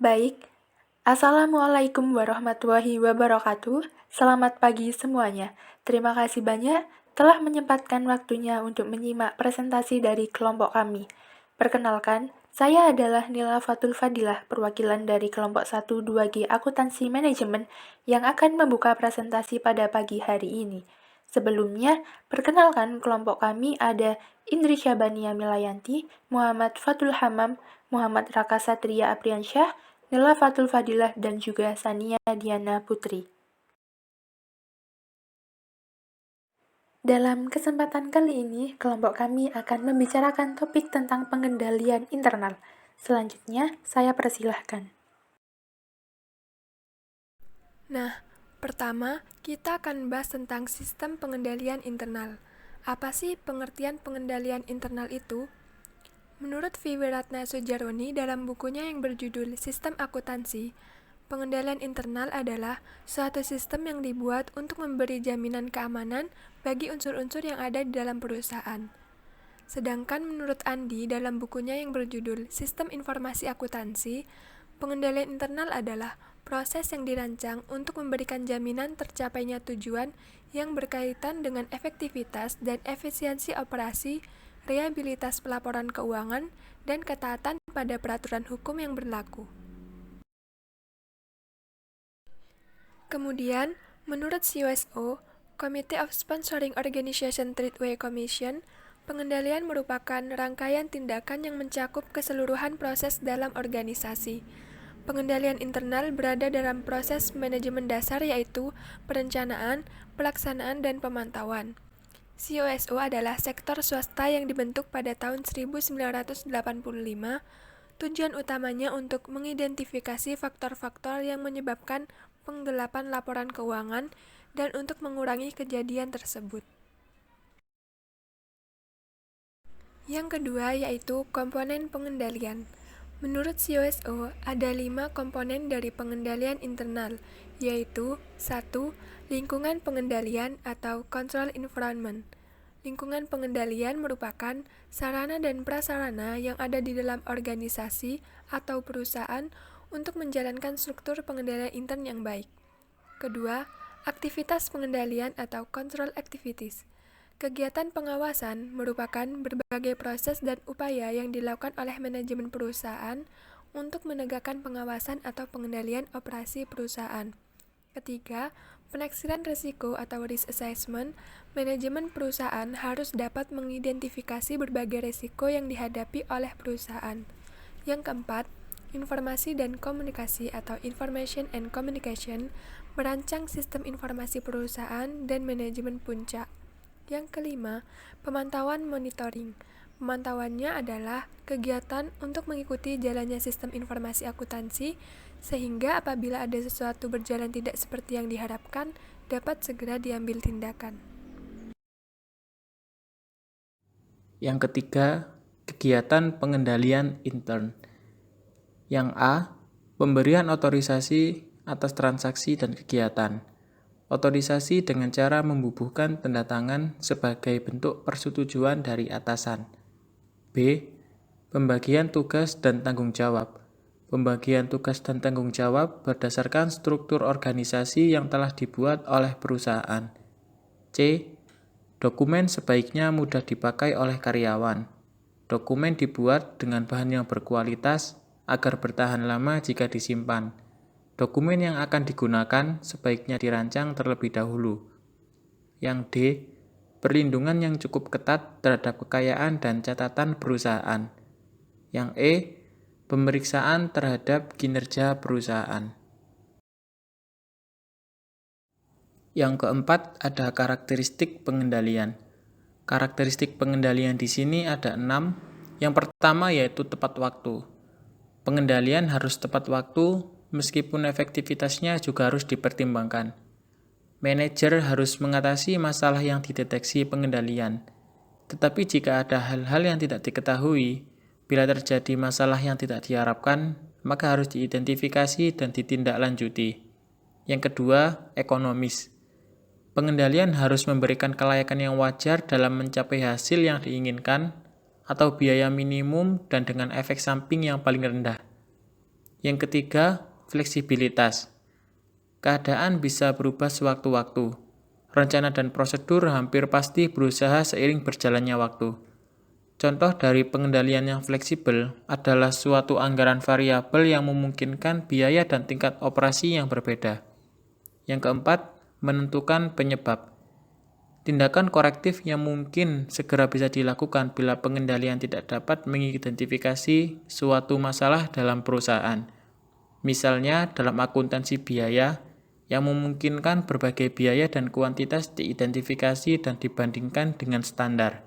Baik, Assalamualaikum warahmatullahi wabarakatuh. Selamat pagi semuanya. Terima kasih banyak telah menyempatkan waktunya untuk menyimak presentasi dari kelompok kami. Perkenalkan, saya adalah Nila Fatul Fadilah, perwakilan dari kelompok 1-2G Akuntansi Manajemen yang akan membuka presentasi pada pagi hari ini. Sebelumnya, perkenalkan kelompok kami ada Indri Syabania Milayanti, Muhammad Fatul Hamam, Muhammad Raka Satria Apriansyah, Nila Fatul Fadilah, dan juga Sania Diana Putri. Dalam kesempatan kali ini, kelompok kami akan membicarakan topik tentang pengendalian internal. Selanjutnya, saya persilahkan. Nah, pertama kita akan bahas tentang sistem pengendalian internal. Apa sih pengertian pengendalian internal itu? Menurut Viveratna Sujaroni dalam bukunya yang berjudul Sistem Akuntansi, pengendalian internal adalah suatu sistem yang dibuat untuk memberi jaminan keamanan bagi unsur-unsur yang ada di dalam perusahaan. Sedangkan menurut Andi dalam bukunya yang berjudul Sistem Informasi Akuntansi, pengendalian internal adalah proses yang dirancang untuk memberikan jaminan tercapainya tujuan yang berkaitan dengan efektivitas dan efisiensi operasi, reliabilitas pelaporan keuangan, dan ketaatan pada peraturan hukum yang berlaku. Kemudian, menurut COSO, Committee of Sponsoring Organization Tradeway Commission, pengendalian merupakan rangkaian tindakan yang mencakup keseluruhan proses dalam organisasi. Pengendalian internal berada dalam proses manajemen dasar yaitu perencanaan, pelaksanaan, dan pemantauan. COSO adalah sektor swasta yang dibentuk pada tahun 1985. Tujuan utamanya untuk mengidentifikasi faktor-faktor yang menyebabkan penggelapan laporan keuangan dan untuk mengurangi kejadian tersebut. Yang kedua yaitu komponen pengendalian. Menurut COSO, ada 5 komponen dari pengendalian internal, yaitu 1. Lingkungan pengendalian atau control environment. Lingkungan pengendalian merupakan sarana dan prasarana yang ada di dalam organisasi atau perusahaan untuk menjalankan struktur pengendalian intern yang baik. Kedua, aktivitas pengendalian atau control activities. Kegiatan pengawasan merupakan berbagai proses dan upaya yang dilakukan oleh manajemen perusahaan untuk menegakkan pengawasan atau pengendalian operasi perusahaan. Ketiga, penaksiran risiko atau risk assessment. Manajemen perusahaan harus dapat mengidentifikasi berbagai risiko yang dihadapi oleh perusahaan. Yang keempat, informasi dan komunikasi atau information and communication, merancang sistem informasi perusahaan dan manajemen puncak. Yang kelima, pemantauan monitoring. Pemantauannya adalah kegiatan untuk mengikuti jalannya sistem informasi akuntansi, sehingga apabila ada sesuatu berjalan tidak seperti yang diharapkan, dapat segera diambil tindakan. Yang ketiga, kegiatan pengendalian intern. Yang A, pemberian otorisasi atas transaksi dan kegiatan. Otorisasi dengan cara membubuhkan tanda tangan sebagai bentuk persetujuan dari atasan. B. Pembagian tugas dan tanggung jawab. Pembagian tugas dan tanggung jawab berdasarkan struktur organisasi yang telah dibuat oleh perusahaan. C. Dokumen sebaiknya mudah dipakai oleh karyawan. Dokumen dibuat dengan bahan yang berkualitas agar bertahan lama jika disimpan. Dokumen yang akan digunakan sebaiknya dirancang terlebih dahulu. Yang D. Perlindungan yang cukup ketat terhadap kekayaan dan catatan perusahaan. Yang E. Pemeriksaan terhadap kinerja perusahaan. Yang keempat ada karakteristik pengendalian. Karakteristik pengendalian di sini ada 6. Yang pertama yaitu tepat waktu. Pengendalian harus tepat waktu, meskipun efektivitasnya juga harus dipertimbangkan. Manajer harus mengatasi masalah yang dideteksi pengendalian. Tetapi jika ada hal-hal yang tidak diketahui, bila terjadi masalah yang tidak diharapkan, maka harus diidentifikasi dan ditindaklanjuti. Yang kedua, ekonomis. Pengendalian harus memberikan kelayakan yang wajar dalam mencapai hasil yang diinginkan, atau biaya minimum dan dengan efek samping yang paling rendah. Yang ketiga, fleksibilitas. Keadaan bisa berubah sewaktu-waktu. Rencana dan prosedur hampir pasti berusaha seiring berjalannya waktu. Contoh dari pengendalian yang fleksibel adalah suatu anggaran variabel yang memungkinkan biaya dan tingkat operasi yang berbeda. Yang keempat, menentukan penyebab. Tindakan korektif yang mungkin segera bisa dilakukan bila pengendalian tidak dapat mengidentifikasi suatu masalah dalam perusahaan. Misalnya dalam akuntansi biaya, yang memungkinkan berbagai biaya dan kuantitas diidentifikasi dan dibandingkan dengan standar.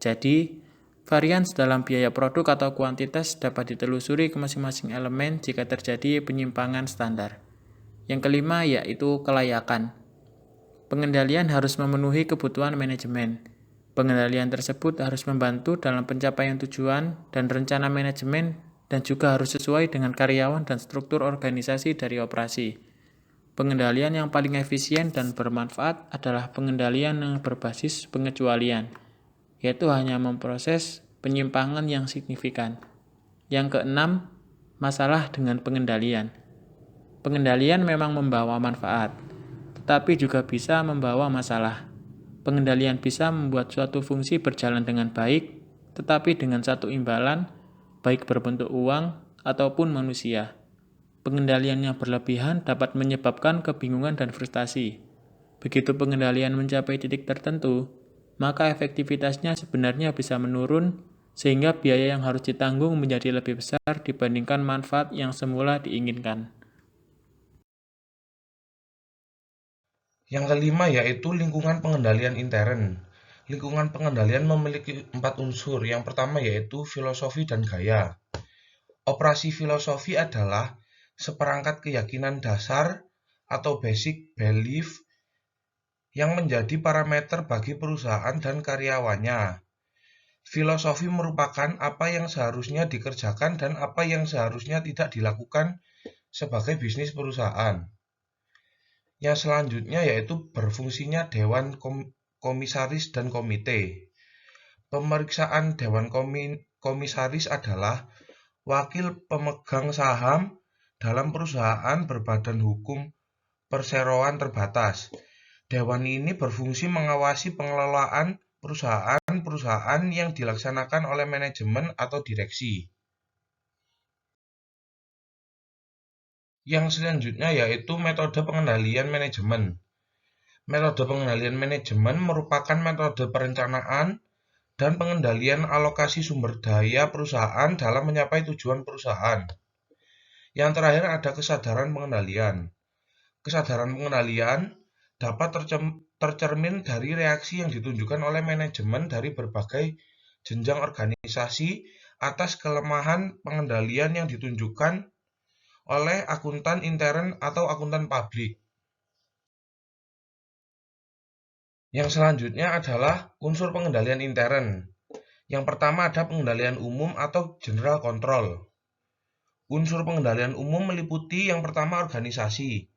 Jadi, varians dalam biaya produk atau kuantitas dapat ditelusuri ke masing-masing elemen jika terjadi penyimpangan standar. Yang kelima yaitu kelayakan. Pengendalian harus memenuhi kebutuhan manajemen. Pengendalian tersebut harus membantu dalam pencapaian tujuan dan rencana manajemen dan juga harus sesuai dengan karyawan dan struktur organisasi dari operasi. Pengendalian yang paling efisien dan bermanfaat adalah pengendalian yang berbasis pengecualian, yaitu hanya memproses penyimpangan yang signifikan. Yang keenam, masalah dengan pengendalian. Pengendalian memang membawa manfaat, tetapi juga bisa membawa masalah. Pengendalian bisa membuat suatu fungsi berjalan dengan baik, tetapi dengan satu imbalan, baik berbentuk uang ataupun manusia. Pengendalian yang berlebihan dapat menyebabkan kebingungan dan frustasi. Begitu pengendalian mencapai titik tertentu, maka efektivitasnya sebenarnya bisa menurun, sehingga biaya yang harus ditanggung menjadi lebih besar dibandingkan manfaat yang semula diinginkan. Yang kelima yaitu lingkungan pengendalian intern. Lingkungan pengendalian memiliki 4 unsur. Yang pertama yaitu filosofi dan gaya. Operasi filosofi adalah seperangkat keyakinan dasar atau basic belief yang menjadi parameter bagi perusahaan dan karyawannya. Filosofi merupakan apa yang seharusnya dikerjakan dan apa yang seharusnya tidak dilakukan sebagai bisnis perusahaan. Yang selanjutnya yaitu berfungsinya Dewan Komisaris dan Komite. Pemeriksaan Dewan Komisaris adalah wakil pemegang saham dalam perusahaan berbadan hukum perseroan terbatas. Dewan ini berfungsi mengawasi pengelolaan perusahaan yang dilaksanakan oleh manajemen atau direksi. Yang selanjutnya yaitu metode pengendalian manajemen. Metode pengendalian manajemen merupakan metode perencanaan dan pengendalian alokasi sumber daya perusahaan dalam mencapai tujuan perusahaan. Yang terakhir ada kesadaran pengendalian. Kesadaran pengendalian dapat tercermin dari reaksi yang ditunjukkan oleh manajemen dari berbagai jenjang organisasi atas kelemahan pengendalian yang ditunjukkan oleh akuntan intern atau akuntan publik. Yang selanjutnya adalah unsur pengendalian intern. Yang pertama ada pengendalian umum atau general control. Unsur pengendalian umum meliputi yang pertama organisasi.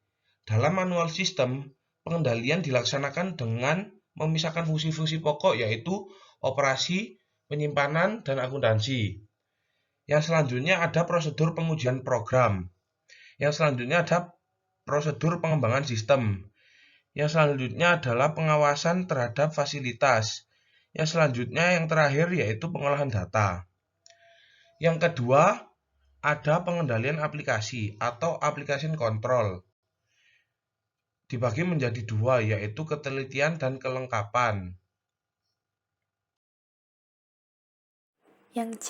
Dalam manual sistem, pengendalian dilaksanakan dengan memisahkan fungsi-fungsi pokok yaitu operasi, penyimpanan, dan akuntansi. Yang selanjutnya ada prosedur pengujian program. Yang selanjutnya ada prosedur pengembangan sistem. Yang selanjutnya adalah pengawasan terhadap fasilitas. Yang selanjutnya yang terakhir yaitu pengolahan data. Yang kedua ada pengendalian aplikasi atau application control. Dibagi menjadi dua yaitu ketelitian dan kelengkapan. Yang C,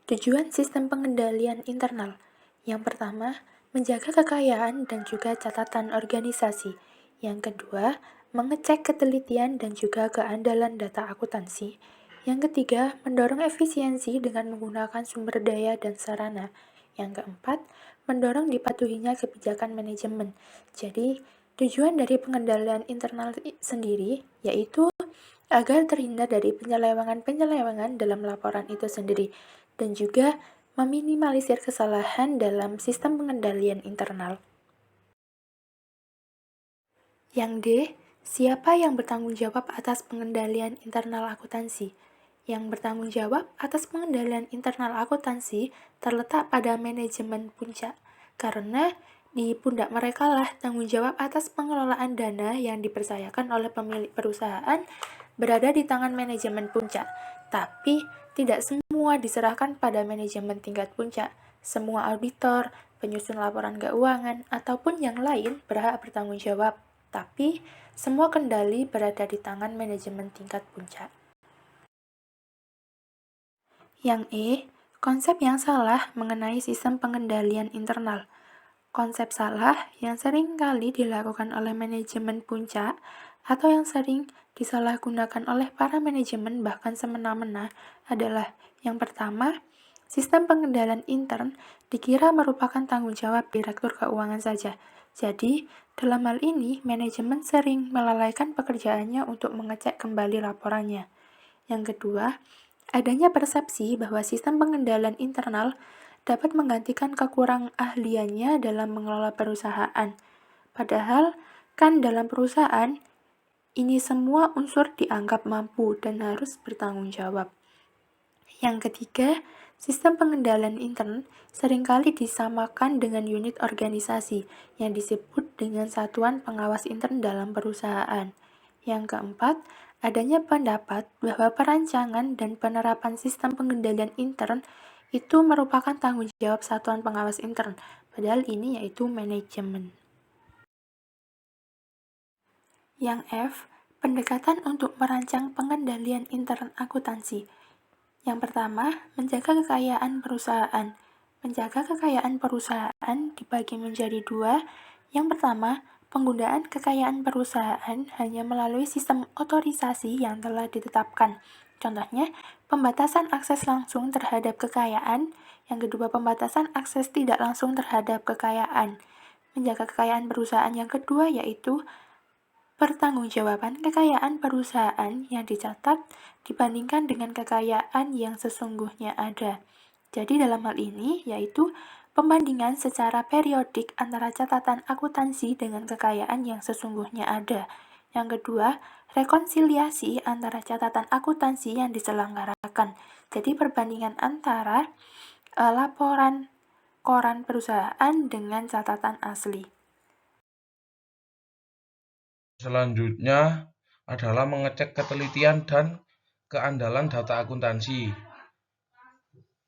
tujuan sistem pengendalian internal. Yang pertama, menjaga kekayaan dan juga catatan organisasi. Yang kedua, mengecek ketelitian dan juga keandalan data akuntansi. Yang ketiga, mendorong efisiensi dengan menggunakan sumber daya dan sarana. Yang keempat, mendorong dipatuhinya kebijakan manajemen. Jadi, tujuan dari pengendalian internal sendiri yaitu agar terhindar dari penyelewengan-penyelewengan dalam laporan itu sendiri dan juga meminimalisir kesalahan dalam sistem pengendalian internal. Yang D, siapa yang bertanggung jawab atas pengendalian internal akuntansi? Yang bertanggung jawab atas pengendalian internal akuntansi terletak pada manajemen puncak. karena di pundak mereka lah tanggung jawab atas pengelolaan dana yang dipercayakan oleh pemilik perusahaan berada di tangan manajemen puncak. Tapi tidak semua diserahkan pada manajemen tingkat puncak. Semua auditor, penyusun laporan keuangan, ataupun yang lain berhak bertanggung jawab. Tapi semua kendali berada di tangan manajemen tingkat puncak. Yang E, konsep yang salah mengenai sistem pengendalian internal. Konsep salah yang sering kali dilakukan oleh manajemen puncak atau yang sering disalahgunakan oleh para manajemen bahkan semena-mena adalah yang pertama, sistem pengendalian intern dikira merupakan tanggung jawab direktur keuangan saja. Jadi, dalam hal ini, manajemen sering melalaikan pekerjaannya untuk mengecek kembali laporannya. Yang kedua, adanya persepsi bahwa sistem pengendalian internal dapat menggantikan kekurang ahliannya dalam mengelola perusahaan. Padahal, kan dalam perusahaan, ini semua unsur dianggap mampu dan harus bertanggung jawab. Yang ketiga, sistem pengendalian intern seringkali disamakan dengan unit organisasi yang disebut dengan satuan pengawas intern dalam perusahaan. Yang keempat, adanya pendapat bahwa perancangan dan penerapan sistem pengendalian intern itu merupakan tanggung jawab satuan pengawas intern, padahal ini yaitu manajemen. Yang F, pendekatan untuk merancang pengendalian intern akuntansi. Yang pertama, menjaga kekayaan perusahaan. Menjaga kekayaan perusahaan dibagi menjadi dua. Yang pertama, penggunaan kekayaan perusahaan hanya melalui sistem otorisasi yang telah ditetapkan. Contohnya, pembatasan akses langsung terhadap kekayaan. Yang kedua, pembatasan akses tidak langsung terhadap kekayaan. Menjaga kekayaan perusahaan yang kedua yaitu pertanggungjawaban kekayaan perusahaan yang dicatat dibandingkan dengan kekayaan yang sesungguhnya ada. Jadi dalam hal ini yaitu pembandingan secara periodik antara catatan akuntansi dengan kekayaan yang sesungguhnya ada. Yang kedua, rekonsiliasi antara catatan akuntansi yang diselenggarakan. Jadi perbandingan antara laporan koran perusahaan dengan catatan asli. Selanjutnya adalah mengecek ketelitian dan keandalan data akuntansi.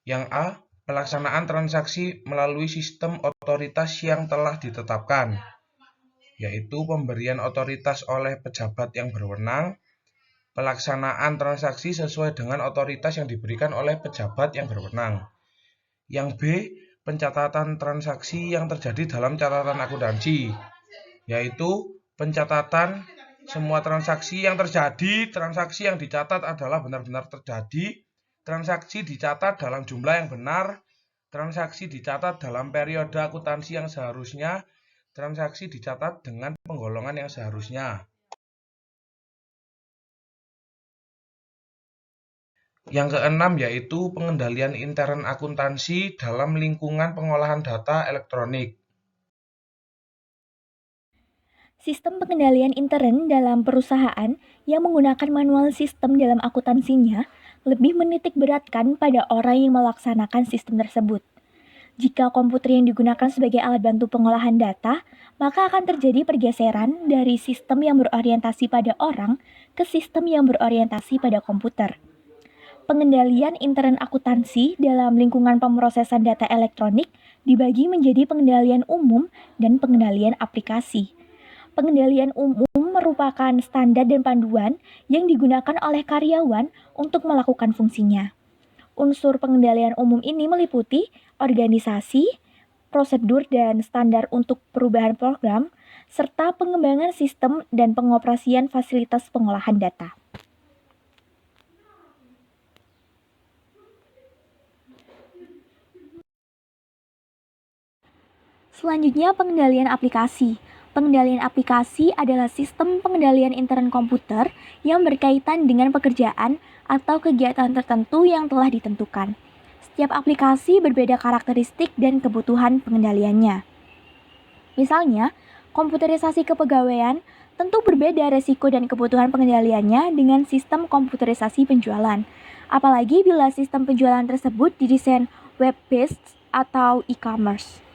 Yang A, pelaksanaan transaksi melalui sistem otoritas yang telah ditetapkan, yaitu pemberian otoritas oleh pejabat yang berwenang, pelaksanaan transaksi sesuai dengan otoritas yang diberikan oleh pejabat yang berwenang. Yang B, pencatatan transaksi yang terjadi dalam catatan akuntansi, yaitu pencatatan semua transaksi yang terjadi, transaksi yang dicatat adalah benar-benar terjadi, transaksi dicatat dalam jumlah yang benar, transaksi dicatat dalam periode akuntansi yang seharusnya, transaksi dicatat dengan penggolongan yang seharusnya. Yang keenam yaitu pengendalian intern akuntansi dalam lingkungan pengolahan data elektronik. Sistem pengendalian intern dalam perusahaan yang menggunakan manual sistem dalam akuntansinya lebih menitik beratkan pada orang yang melaksanakan sistem tersebut. Jika komputer yang digunakan sebagai alat bantu pengolahan data, maka akan terjadi pergeseran dari sistem yang berorientasi pada orang ke sistem yang berorientasi pada komputer. Pengendalian intern akuntansi dalam lingkungan pemrosesan data elektronik dibagi menjadi pengendalian umum dan pengendalian aplikasi. Pengendalian umum merupakan standar dan panduan yang digunakan oleh karyawan untuk melakukan fungsinya. Unsur pengendalian umum ini meliputi organisasi, prosedur dan standar untuk perubahan program, serta pengembangan sistem dan pengoperasian fasilitas pengolahan data. Selanjutnya, pengendalian aplikasi. Pengendalian aplikasi adalah sistem pengendalian intern komputer yang berkaitan dengan pekerjaan atau kegiatan tertentu yang telah ditentukan. Setiap aplikasi berbeda karakteristik dan kebutuhan pengendaliannya. Misalnya, komputerisasi kepegawaian tentu berbeda resiko dan kebutuhan pengendaliannya dengan sistem komputerisasi penjualan. Apalagi bila sistem penjualan tersebut didesain web-based atau e-commerce.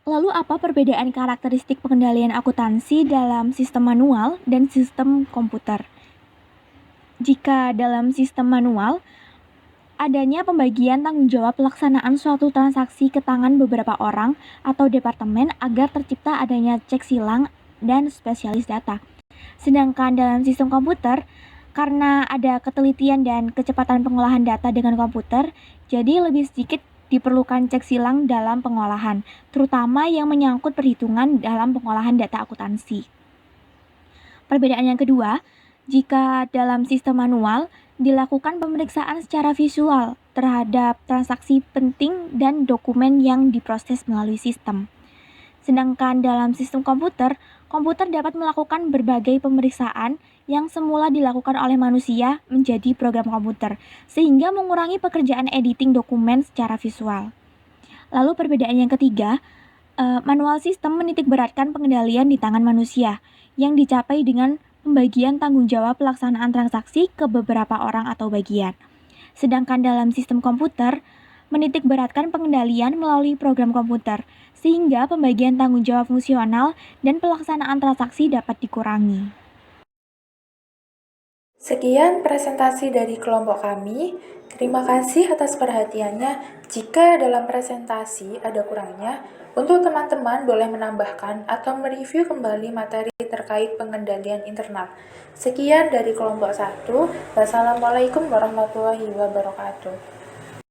Lalu apa perbedaan karakteristik pengendalian akuntansi dalam sistem manual dan sistem komputer? Jika dalam sistem manual, adanya pembagian tanggung jawab pelaksanaan suatu transaksi ke tangan beberapa orang atau departemen agar tercipta adanya cek silang dan spesialis data. Sedangkan dalam sistem komputer, karena ada ketelitian dan kecepatan pengolahan data dengan komputer, jadi lebih sedikit diperlukan cek silang dalam pengolahan, terutama yang menyangkut perhitungan dalam pengolahan data akuntansi. Perbedaan yang kedua, jika dalam sistem manual dilakukan pemeriksaan secara visual terhadap transaksi penting dan dokumen yang diproses melalui sistem. Sedangkan dalam sistem komputer, komputer dapat melakukan berbagai pemeriksaan yang semula dilakukan oleh manusia menjadi program komputer, sehingga mengurangi pekerjaan editing dokumen secara visual. Lalu perbedaan yang ketiga, manual sistem menitikberatkan pengendalian di tangan manusia, yang dicapai dengan pembagian tanggung jawab pelaksanaan transaksi ke beberapa orang atau bagian. Sedangkan dalam sistem komputer, menitikberatkan pengendalian melalui program komputer, sehingga pembagian tanggung jawab fungsional dan pelaksanaan transaksi dapat dikurangi. Sekian presentasi dari kelompok kami. Terima kasih atas perhatiannya. Jika dalam presentasi ada kurangnya, untuk teman-teman boleh menambahkan atau mereview kembali materi terkait pengendalian internal. Sekian dari kelompok 1. Wassalamualaikum warahmatullahi wabarakatuh.